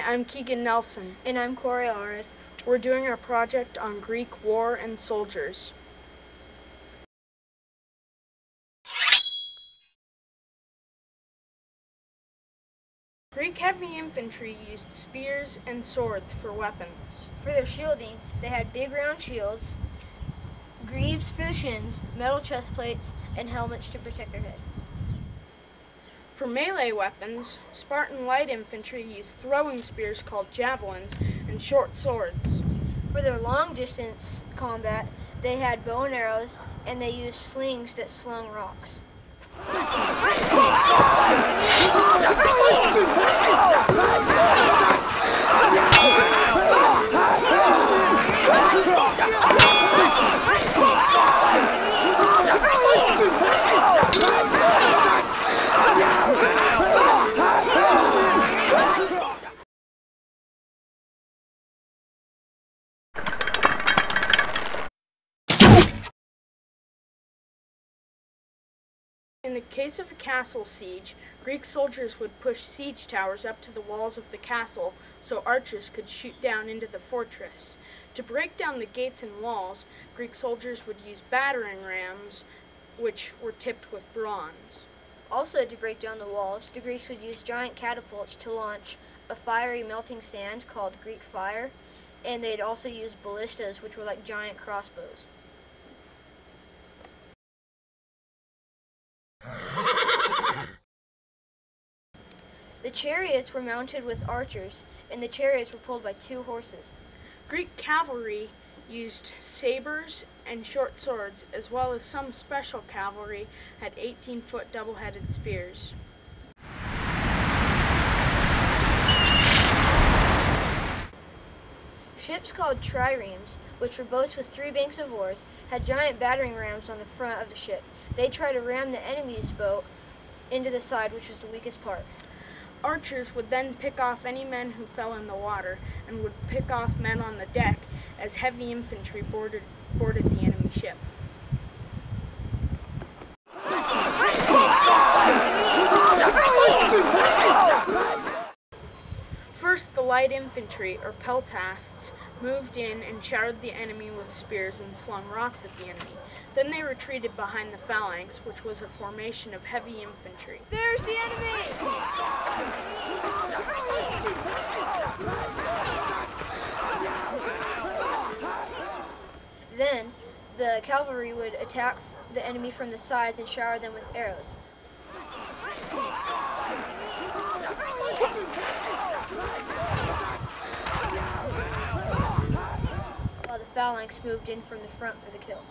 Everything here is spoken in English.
I'm Keegan Nelson. And I'm Corey Allred. We're doing our project on Greek war and soldiers. Greek heavy infantry used spears and swords for weapons. For their shielding, they had big round shields, greaves for the shins, metal chest plates, and helmets to protect their head. For melee weapons, Spartan light infantry used throwing spears called javelins and short swords. For their long-distance combat, they had bow and arrows, and they used slings that slung rocks. In the case of a castle siege, Greek soldiers would push siege towers up to the walls of the castle so archers could shoot down into the fortress. To break down the gates and walls, Greek soldiers would use battering rams, which were tipped with bronze. Also, to break down the walls, the Greeks would use giant catapults to launch a fiery melting sand called Greek fire, and they'd also use ballistas, which were like giant crossbows. The chariots were mounted with archers, and the chariots were pulled by 2 horses. Greek cavalry used sabers and short swords, as well as some special cavalry had 18-foot double-headed spears. Ships called triremes, which were boats with 3 banks of oars, had giant battering rams on the front of the ship. They'd try to ram the enemy's boat into the side, which was the weakest part. Archers would then pick off any men who fell in the water and would pick off men on the deck as heavy infantry boarded the enemy ship. First, the light infantry, or peltasts, moved in and showered the enemy with spears and slung rocks at the enemy. Then they retreated behind the phalanx, which was a formation of heavy infantry. There's the enemy! Then, the cavalry would attack the enemy from the sides and shower them with arrows. While the phalanx moved in from the front for the kill.